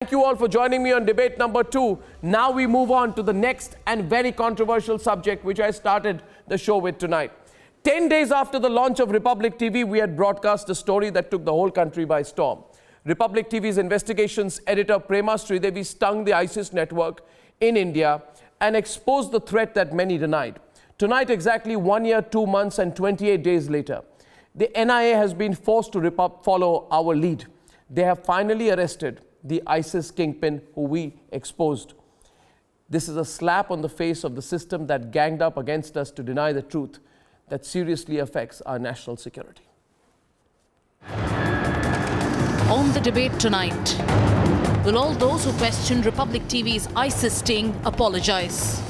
Thank you all for joining me on debate number 2. Now we move on to the next and very controversial subject which I started the show with tonight. 10 days after the launch of Republic TV, we had broadcast a story that took the whole country by storm. Republic TV's investigations editor Prema Sridevi stung the ISIS network in India and exposed the threat that many denied. Tonight, exactly 1 year, 2 months and 28 days later, the NIA has been forced to follow our lead. They have finally arrested the ISIS kingpin who we exposed. This is a slap on the face of the system that ganged up against us to deny the truth that seriously affects our national security. On the debate tonight, will all those who question Republic TV's ISIS sting apologize?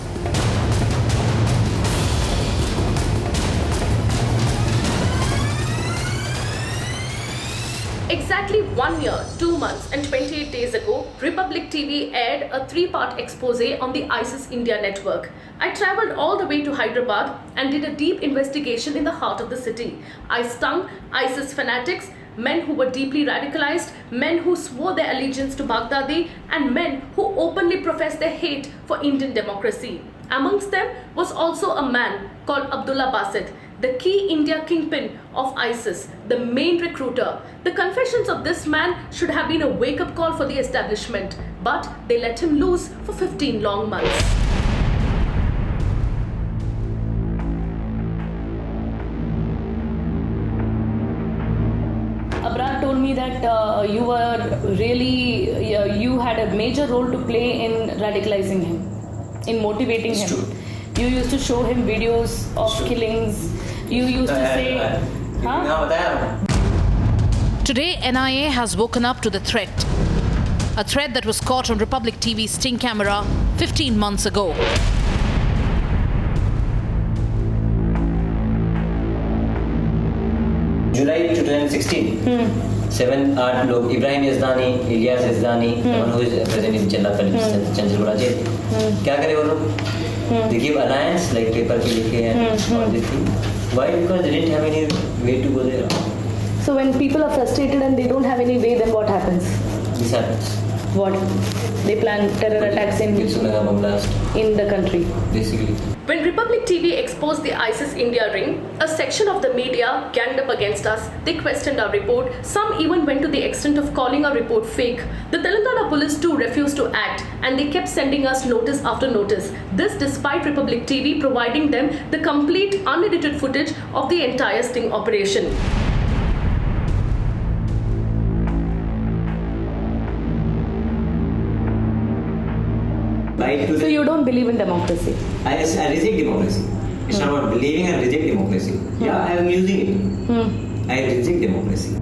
Exactly 1 year, 2 months and 28 days ago, Republic TV aired a 3-part expose on the ISIS India network. I travelled all the way to Hyderabad and did a deep investigation in the heart of the city. I stung ISIS fanatics, men who were deeply radicalized, men who swore their allegiance to Baghdadi, and men who openly professed their hate for Indian democracy. Amongst them was also a man called Abdullah Basit, the key India kingpin of ISIS, the main recruiter. The confessions of this man should have been a wake-up call for the establishment, but they let him loose for 15 long months. Abrar told me that you were really, you had a major role to play in radicalizing him, in motivating him. True. You used to show him videos of killings. You used to say, Today, NIA has woken up to the threat. A threat that was caught on Republic TV's sting camera 15 months ago. July 2016. 7-8 लोग Ibrahim Yazdani, Ilyas Yazdani, the one who is present in Chandragura jail. क्या करे वो लोग? They give alliance like paper पे लिखे हैं all this thing. Why? Because they didn't have any way to go there. so when people are frustrated and they don't have any way, then what happens? This happens. What? They plan terror attacks in bomb blast. In the country. Basically. When Republic TV exposed the ISIS India ring, a section of the media ganged up against us. They questioned our report. Some even went to the extent of calling our report fake. The Telangana police too refused to act, and they kept sending us notice after notice. This despite Republic TV providing them the complete unedited footage of the entire sting operation. So you don't believe in democracy? I reject democracy. It's not about believing, I reject democracy. Yeah, I am using it. I reject democracy.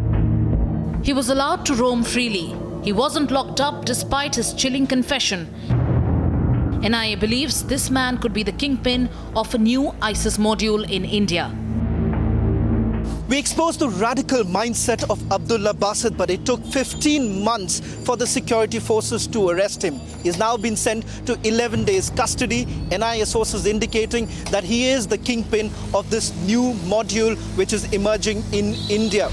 He was allowed to roam freely. He wasn't locked up despite his chilling confession. NIA believes this man could be the kingpin of a new ISIS module in India. We exposed the radical mindset of Abdullah Basit, but it took 15 months for the security forces to arrest him. He's now been sent to 11 days custody. NIA sources indicating that he is the kingpin of this new module which is emerging in India.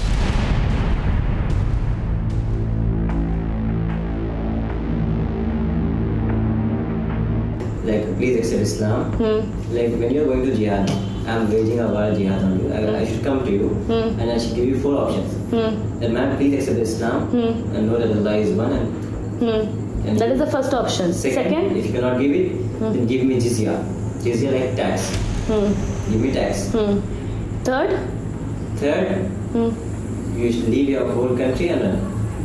Like, please accept Islam. Like, when you're going to jihad, I'm waging a war jihad on you. I should come to you and I should give you 4 options. That man, please accept Islam and know that Allah is one. And That is the first option. Second, if you cannot give it, then give me jizya. Jizya like tax. Give me tax. Third? Third, you should leave your whole country and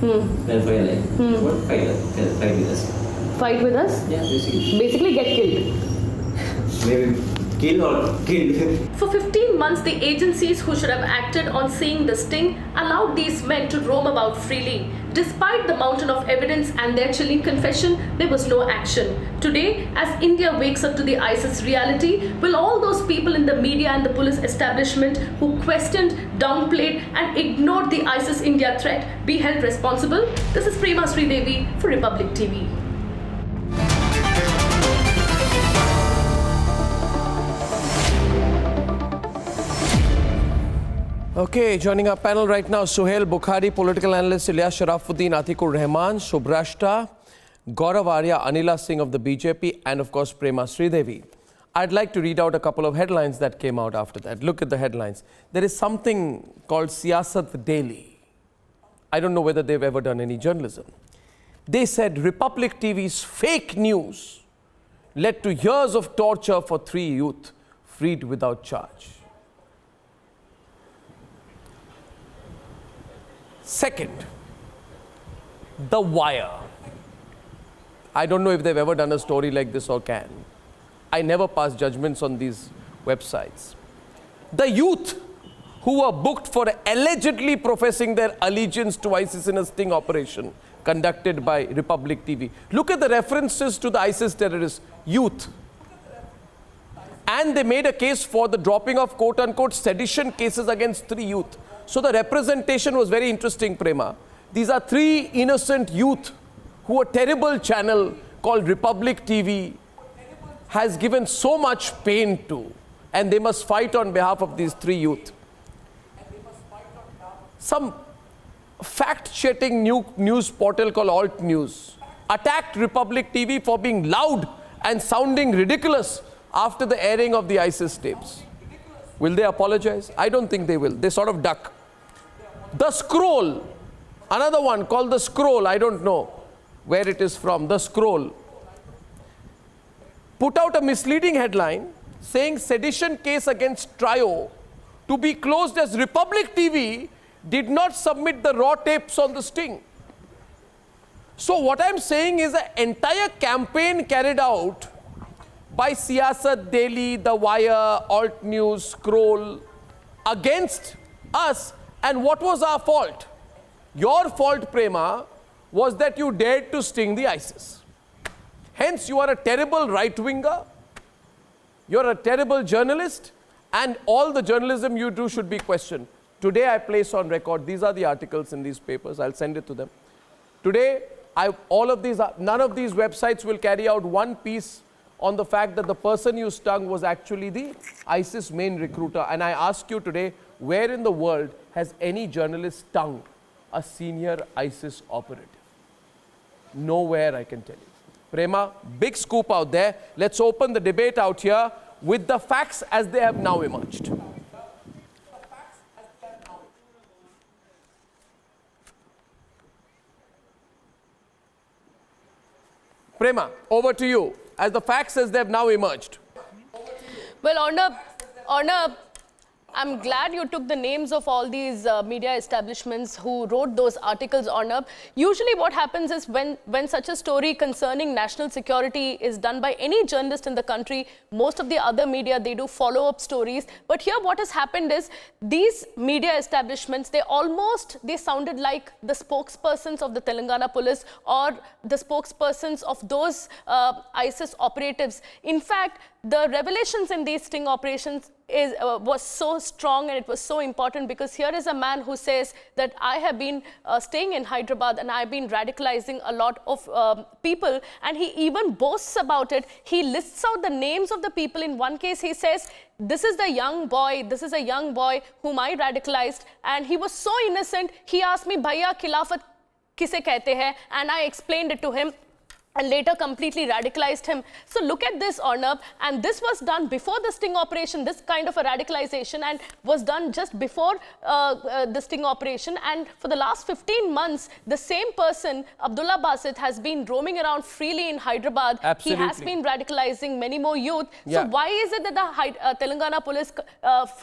run for your life. What? Fight with us. Fight with us? Yeah, basically. Basically get killed. Maybe kill or kill. For 15 months, the agencies who should have acted on seeing the sting allowed these men to roam about freely. Despite the mountain of evidence and their chilling confession, there was no action. Today, as India wakes up to the ISIS reality, will all those people in the media and the police establishment who questioned, downplayed and ignored the ISIS India threat be held responsible? This is Prema Sridevi for Republic TV. Okay, joining our panel right now, Suhail Bukhari, political analyst, Ilyas Sharafuddin, Atikur Rahman, Subhrashta, Gaurav Arya, Anila Singh of the BJP, and of course Prema Sridevi. I'd like to read out a couple of headlines that came out after that. Look at the headlines. There is something called Siyasat Daily. I don't know whether they've ever done any journalism. They said Republic TV's fake news led to years of torture for 3 youth freed without charge. Second, The Wire. I don't know if they've ever done a story like this or can. I never pass judgments on these websites. The youth who were booked for allegedly professing their allegiance to ISIS in a sting operation conducted by Republic TV. Look at the references to the ISIS terrorists, youth. And they made a case for the dropping of quote-unquote sedition cases against 3 youth. So the representation was very interesting, Prema. These are 3 innocent youth who a terrible channel called Republic TV has given so much pain to, and they must fight on behalf of these 3 youth. Some fact-checking news portal called Alt News attacked Republic TV for being loud and sounding ridiculous after the airing of the ISIS tapes. Will they apologize? I don't think they will. They sort of duck. The Scroll, another one called The Scroll, I don't know where it is from, The Scroll, put out a misleading headline saying sedition case against Trio to be closed as Republic TV did not submit the raw tapes on the sting. So what I'm saying is an entire campaign carried out by Siyasat Daily, The Wire, Alt News, Scroll against us. And what was our fault? Your fault, Prema, was that you dared to sting the ISIS. Hence, you are a terrible right-winger, you're a terrible journalist, and all the journalism you do should be questioned. Today, I place on record, these are the articles in these papers, I'll send it to them. Today, none of these websites will carry out one piece on the fact that the person you stung was actually the ISIS main recruiter. And I ask you today, where in the world has any journalist stung a senior ISIS operative? Nowhere, I can tell you. Prema, big scoop out there. Let's open the debate out here with the facts as they have now emerged. Prema, over to you. As the facts as they have now emerged. Well, Arnab, I'm glad you took the names of all these media establishments who wrote those articles, Arnab. Usually what happens is when such a story concerning national security is done by any journalist in the country, most of the other media, they do follow-up stories. But here what has happened is these media establishments, they sounded like the spokespersons of the Telangana police or the spokespersons of those ISIS operatives. In fact, the revelations in these sting operations was so strong and it was so important because here is a man who says that I have been staying in Hyderabad and I've been radicalizing a lot of people, and he even boasts about it. He lists out the names of the people. In one case he says, this is a young boy whom I radicalized, and he was so innocent. He asked me, Bhaiya, khilafat kise kehte hai? And I explained it to him, and later completely radicalized him. So look at this, Arnab, and this was done before the sting operation, this kind of a radicalization, and was done just before the sting operation. And for the last 15 months, the same person, Abdullah Basit, has been roaming around freely in Hyderabad. Absolutely. He has been radicalizing many more youth. Yeah. So why is it that the Telangana police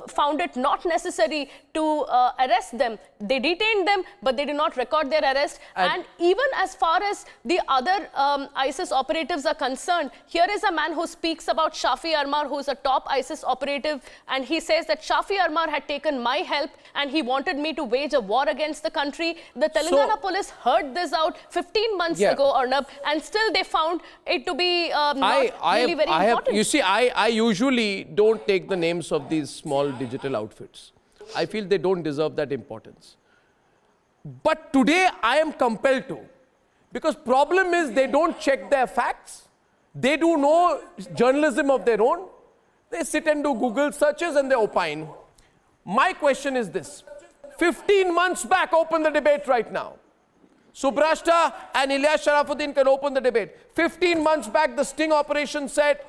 found it not necessary to arrest them? They detained them, but they did not record their arrest. And even as far as the other ISIS operatives are concerned, here is a man who speaks about Shafi Armar, who is a top ISIS operative, and he says that Shafi Armar had taken my help and he wanted me to wage a war against the country. The Telangana police heard this out 15 months ago, Arnab, and still they found it to be very important. You see, I usually don't take the names of these small digital outfits. I feel they don't deserve that importance. But today I am compelled to. Because problem is they don't check their facts. They do no journalism of their own. They sit and do Google searches and they opine. My question is this. 15 months back, open the debate right now. Subrashta and Ilyas Sharafuddin can open the debate. 15 months back, the sting operation said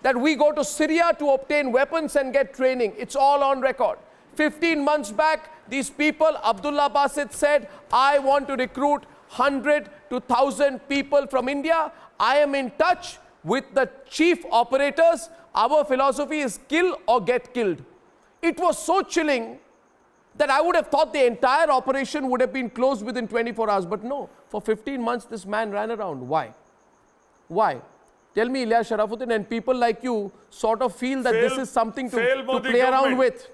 that we go to Syria to obtain weapons and get training. It's all on record. 15 months back, these people, Abdullah Basit said, I want to recruit 100 to 1,000 people from India. I am in touch with the chief operators. Our philosophy is kill or get killed. It was so chilling that I would have thought the entire operation would have been closed within 24 hours. But no, for 15 months this man ran around. Why? Why? Tell me, Ilyas Sharafuddin, and people like you sort of feel that this is something to play around with.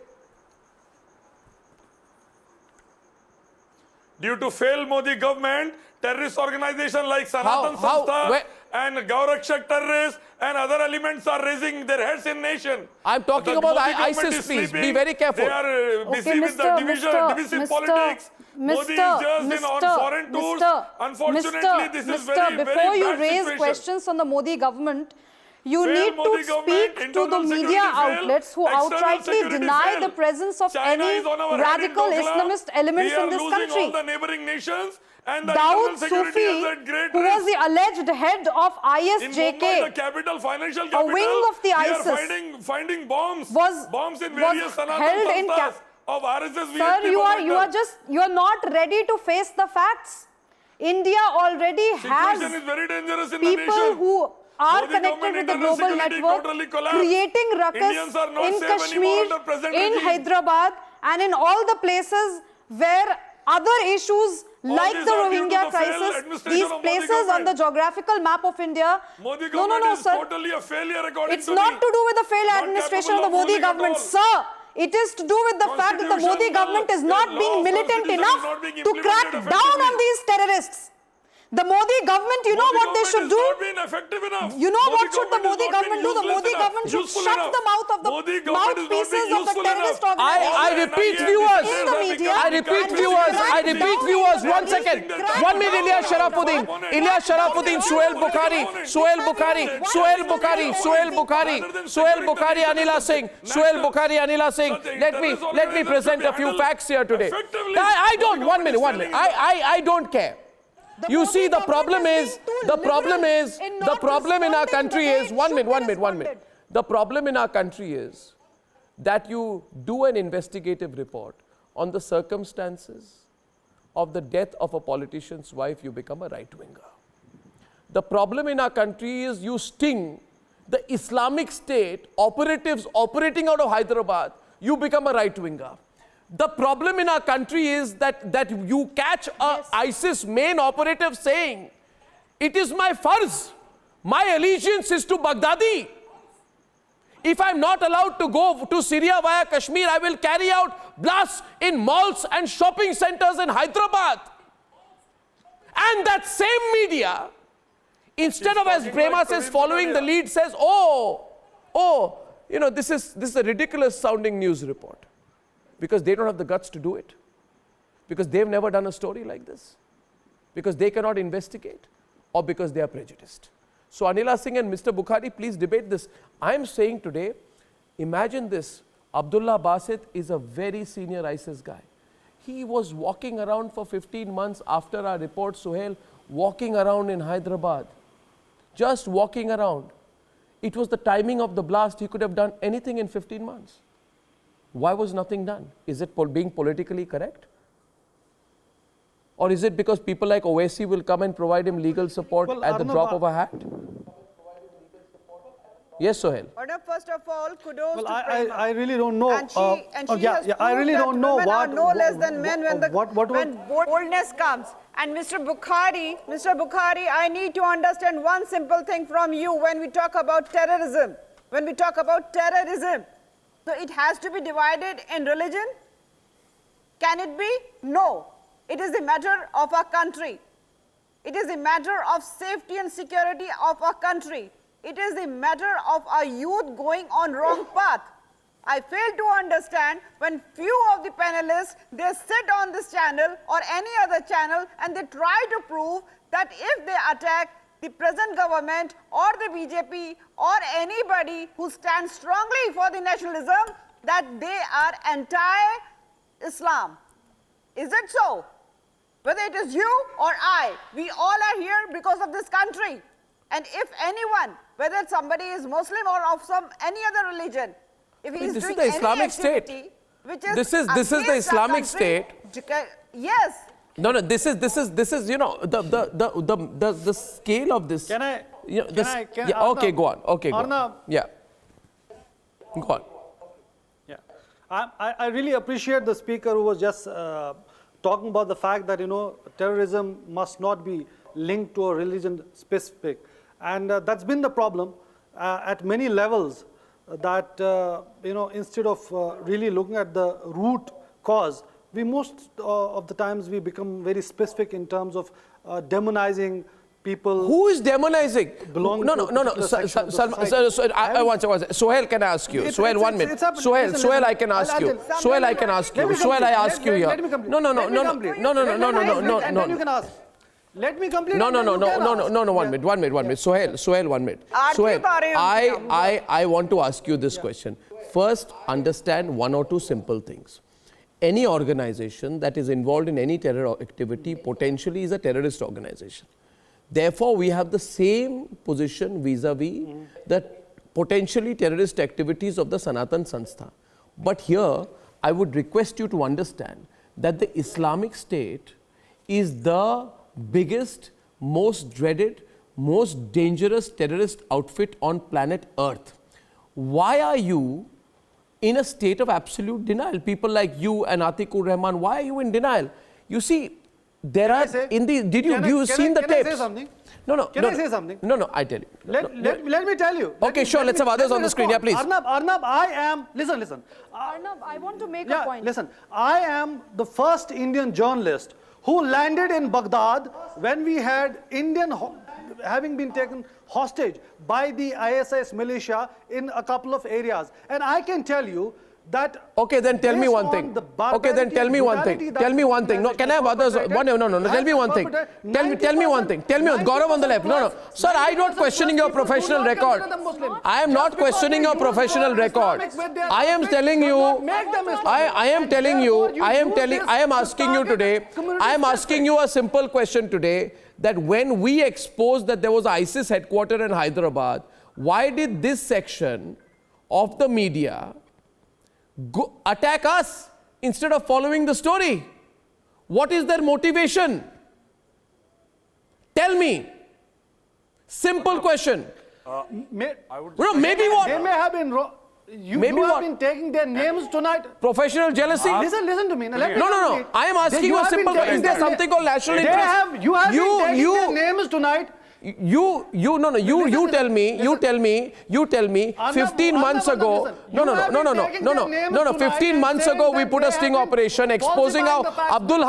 Due to failed Modi government, terrorist organizations like Sanatan Sanstha and Gaurakshak terrorists and other elements are raising their heads in nation. I'm talking about ISIS, please. Be very careful. They are busy with the divisive politics. Modi is just on foreign tours. Unfortunately, this is very, very before you bad raise situation. questions on the Modi government, you need Modi to speak to the media outlets who outrightly deny the presence of any radical Islamist elements in this country. All the neighboring nations and the Dawood security Sufi, is at great who was risk. the alleged head of In ISJK, Mumbai, the capital, financial capital, a wing of the we ISIS, are finding bombs in was various Sanatan held in Santhas of RSS. Sir, you are not ready to face the facts. India already has Situation is very dangerous in the people nation. who are Modi connected government with the internal global security network, totally collapsed. creating Indians are ruckus not in safe anymore Kashmir, under present in regime. Hyderabad, and in all the places where other issues like these the are due to Rohingya the failed crisis, administration these of Modi places on government. the geographical map of India. Modi No, government is sir. totally a failure according It's to not me. to do with the failed Not administration of capable the Modi ruling at government, all. sir. It is to do with the fact that the Modi government is not being militant enough to crack down on these terrorists. The Modi government, you know what they should do? You know what should the Modi government do? The Modi government should shut the mouth of the mouthpieces of the terrorist organizations. I repeat, viewers. In the media. I repeat, viewers. 1 second. 1 minute, Ilyas Sharafuddin. Ilyas Sharafuddin, Suhail Bukhari, Anila Singh. Let me present a few facts here today. I don't. 1 minute. I don't care. You see, the problem in our country is, one minute. The problem in our country is that you do an investigative report on the circumstances of the death of a politician's wife, you become a right-winger. The problem in our country is you sting the Islamic State operatives operating out of Hyderabad, you become a right-winger. The problem in our country is that you catch a ISIS main operative saying, it is my farz, my allegiance is to Baghdadi. If I'm not allowed to go to Syria via Kashmir, I will carry out blasts in malls and shopping centers in Hyderabad. And that same media, instead of, as Prema says, following the lead, says, this is a ridiculous sounding news report. Because they don't have the guts to do it. Because they've never done a story like this. Because they cannot investigate. Or because they are prejudiced. So Anila Singh and Mr. Bukhari, please debate this. I'm saying today, imagine this. Abdullah Basit is a very senior ISIS guy. He was walking around for 15 months after our report, Suhail, walking around in Hyderabad. Just walking around. It was the timing of the blast. He could have done anything in 15 months. Why was nothing done? Is it being politically correct? Or is it because people like Owaisi will come and provide him legal support at the drop of a hat? Yes, Sohail. Arnab, first of all, kudos to Prema. I really don't know. And she has I really don't know women what are no less than men when boldness comes. And Mr. Bukhari, I need to understand one simple thing from you when we talk about terrorism. So it has to be divided in religion? Can it be? No. It is a matter of our country. It is a matter of safety and security of our country. It is a matter of our youth going on wrong path. I fail to understand when few of the panelists, they sit on this channel or any other channel and they try to prove that if they attack the present government or the BJP or anybody who stands strongly for the nationalism, that they are anti-Islam. Is it so? Whether it is you or I, we all are here because of this country. And if anyone, whether somebody is Muslim or of any other religion, if he is this doing is the Islamic any activity state. Which is This is the Islamic state. Yes. No, this is you know the scale of this. Can I? You know, this, Can yeah, Arnab, okay, go on. Okay, go Arnab, on. Yeah. Go on. Yeah, I really appreciate the speaker who was just talking about the fact that, you know, terrorism must not be linked to a religion specific. And that's been the problem at many levels, that, you know, instead of really looking at the root cause, we most of the times we become very specific in terms of demonizing people. Who is demonizing? No. I want to. Sohail, can I ask you? Sohail, 1 minute. Sohail, I can ask you. Sohail, I can ask you. Sohail, I ask you here. No. Then you can ask. Let me complete. No. 1 minute. Sohail, 1 minute. Sohail, I want to ask you this question. First, understand 1 or 2 simple things. Any organization that is involved in any terror activity potentially is a terrorist organization. Therefore, we have the same position vis-a-vis the potentially terrorist activities of the Sanatan Sanstha. But here, I would request you to understand that the Islamic State is the biggest, most dreaded, most dangerous terrorist outfit on planet Earth. Why are you in a state of absolute denial? People like you and Atikur Rahman, why are you in denial? You see, there are in the. Did you seen the tapes? Can I say something? No. Can I say something? No. I tell you. Let me tell you. Okay, sure. Let's have others on the screen. Yeah, please. Arnab, I am. Listen. Arnab, I want to make a point. Listen. I am the first Indian journalist who landed in Baghdad when we had Indian having been taken hostage by the ISIS militia in a couple of areas, and I can tell you that. Okay, then tell me one thing. Okay, then tell me one thing. Tell me one thing. No, can I have others? No. Tell me one thing. Tell me one thing. Tell me one. Gaurav on the left. No. Sir, I'm not questioning your professional record. I am not questioning your professional record. I am telling you. I am asking you today. I am asking you a simple question today. That when we exposed that there was ISIS headquarters in Hyderabad, why did this section of the media attack us instead of following the story? What is their motivation? Tell me. Simple question. Maybe what? They may have been wrong. You have been taking their names tonight. Professional jealousy? Listen to me. No. I am asking you a simple question. Is there something called national interest? You have been taking their names tonight. You tell me 15 months ago. No. 15 months ago we put a sting operation exposing how Abdul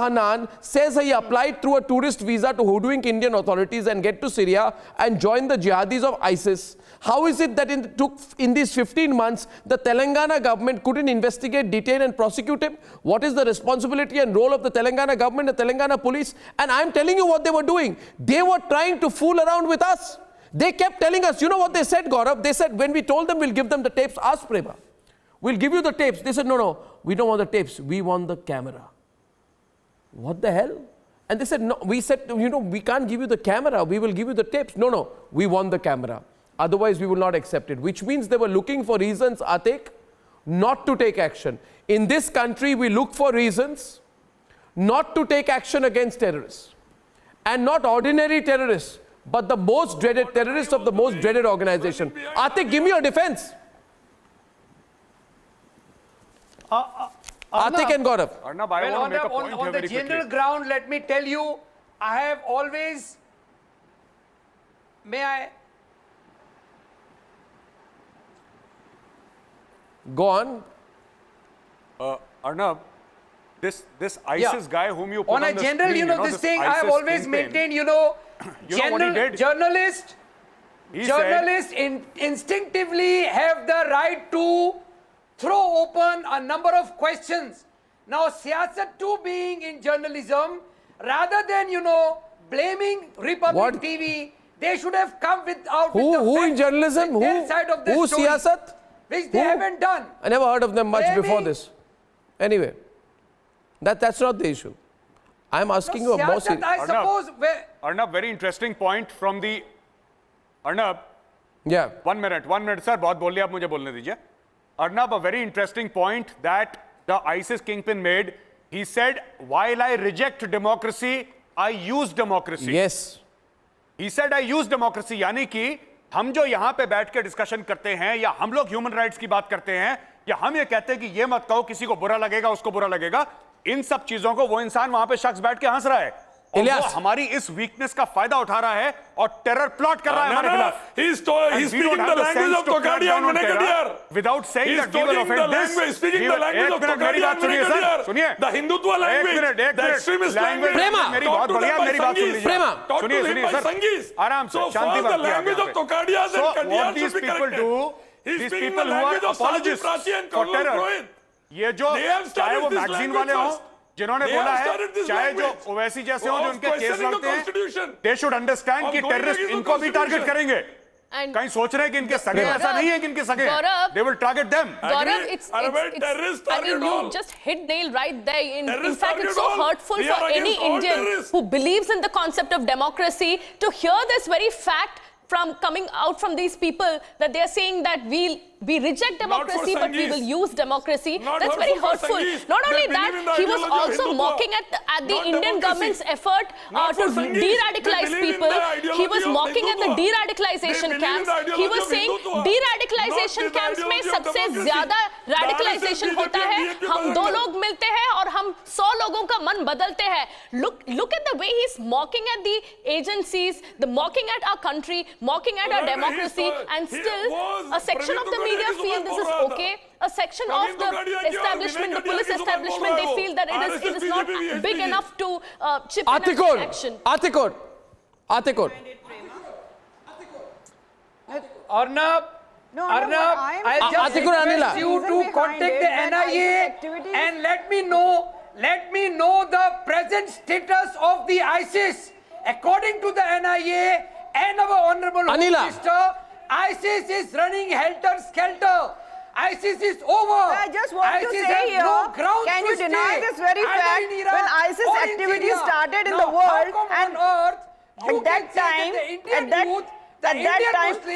Hanan says he applied through a tourist visa to hoodwink Indian authorities and get to Syria and join the jihadis of ISIS. How is it that in these 15 months, the Telangana government couldn't investigate, detain and prosecute him? What is the responsibility and role of the Telangana government, the Telangana police? And I'm telling you what they were doing. They were trying to fool around with us. They kept telling us, you know what they said, Gaurav? They said, when we told them we'll give them the tapes, ask Prema. We'll give you the tapes. They said, no, we don't want the tapes. We want the camera. What the hell? And they said, no, we said, we can't give you the camera. We will give you the tapes. No, we want the camera. Otherwise, we will not accept it. Which means they were looking for reasons, Atik, not to take action. In this country, we look for reasons not to take action against terrorists. And not ordinary terrorists, but the most dreaded terrorists of the most dreaded organization. Atik, give me your defense. Atik and Gaurav. Arnab, I want to make a point on the general ground, let me tell you, I have always, may I? Go on. Arnab, this ISIS guy whom you put on a general, screen, this thing I have always maintained, journalists instinctively have the right to throw open a number of questions. Now, siyasat too being in journalism, rather than, blaming Republic TV, they should have come with the Who in journalism? Who side of the who story. siyasat? which they haven't done. I never heard of them much before Blaming- this. Anyway, that's not the issue. I'm asking you a more Siyasat, I suppose... Arnab, very interesting point from the... Arnab, yeah. 1 minute, sir. बहुत बोल लिया, आप मुझे बोलने दीजिए. Arnab, a very interesting point that the ISIS kingpin made. He said, while I reject democracy, I use democracy. Yes. He said, I use democracy. यानी कि हम जो यहाँ पे बैठ के डिस्कशन करते हैं या हम लोग ह्यूमन राइट्स की बात करते हैं या हम ये कहते हैं कि ये मत कहो, किसी को बुरा लगेगा, उसको बुरा लगेगा, इन सब चीजों को वो इंसान वहां पे शख्स बैठ के हंस रहा है और वो हमारी इस वीकनेस का फायदा उठा रहा है और टेरर प्लॉट कर रहा है हमारे खिलाफ. He's speaking the language of Tokadia and Venekadiar. Without saying that we will offend this. Speaking the language of Tokadia and Venekadiar. सुनिए. The Hindutva language. The extremist language. मेरी बहुत बढ़िया, मेरी बात सुन लीजिए. सुनिए सर. आराम से, शांति the language of Tokadias and So Kadias what these should be people corrected. do, He's these speaking people the who are language of apologists Prachi and for Colonel terror, Rohit. ये जो चाहे वो magazine वाले हों जिन्होंने बोला है, चाहे जो ओवैसी जैसे हों जो उनके केस लड़ते हैं, they should understand कि टेररिस्ट इनको भी टारगेट करेंगे. कहीं सोच रहे हैं कि इनके सगे, ऐसा नहीं है कि इनके सगे, they will target them. Gaurav, it's I mean, you just hit nail right there. In fact, it's so hurtful for any Indian who believes in the concept of democracy to hear this very fact from coming out from these people that they are saying that we reject democracy but we will use democracy. That's very hurtful. Not only that, he was also mocking at the Indian government's effort to de-radicalize people. He was mocking at the de-radicalization camps. He was saying de-radicalization camps में सबसे ज़्यादा radicalization होता है. हम 2 लोग मिलते हैं और हम 100 लोगों का मन बदलते हैं. Look at the way he's mocking at the agencies, mocking at our country, mocking at our democracy, and still a section of the media feel this is okay. A section of the establishment, the police establishment, they feel that it is not big enough to chip in an action. Atikor. Arnab, I'll just request you to contact the NIA and let me know the present status of the ISIS. According to the NIA and our Honorable Home Minister, ISIS is running helter-skelter. ISIS is over. I just want ISIS to say here, no can you deny this very fact when ISIS activities started in the world and at that time,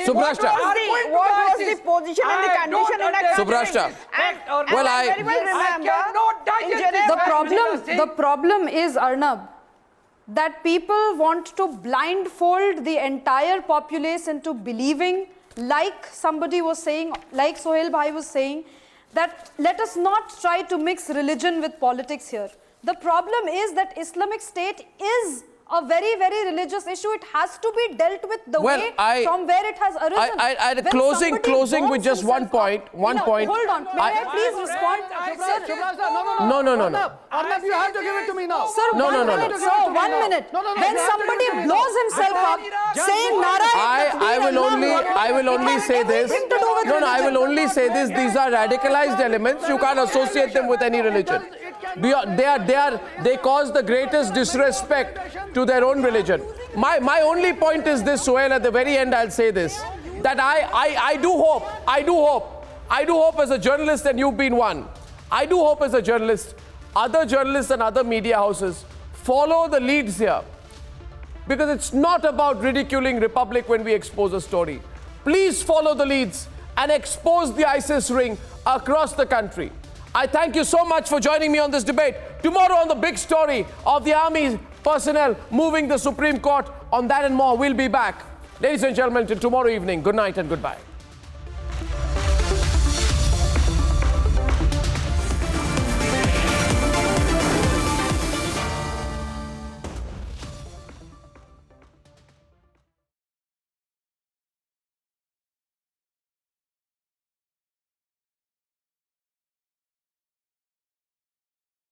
Subrashta. what was the position and the condition in that country? Subrashta. Well, I very well remember the problem is, Arnab, that people want to blindfold the entire populace into believing, like somebody was saying, like Sohail Bhai was saying, that let us not try to mix religion with politics here. The problem is that Islamic State is a very, very religious issue. It has to be dealt with the way from where it has arisen. Closing with just one point. Hold on. May I please respond? No. Arnab, you have to give it to me now. Sir, No. Sir, 1 minute. When somebody blows himself up saying Nara, I will only say this. I will only say this. These are radicalized elements. You can't associate them with any religion. They cause the greatest disrespect to their own religion. My only point is this, Sohail, at the very end I'll say this, that I do hope as a journalist, and you've been one, I do hope as a journalist, other journalists and other media houses follow the leads here. Because it's not about ridiculing Republic when we expose a story. Please follow the leads and expose the ISIS ring across the country. I thank you so much for joining me on this debate. Tomorrow on the big story of the army personnel moving the Supreme Court, on that and more, we'll be back. Ladies and gentlemen, till tomorrow evening, good night and goodbye.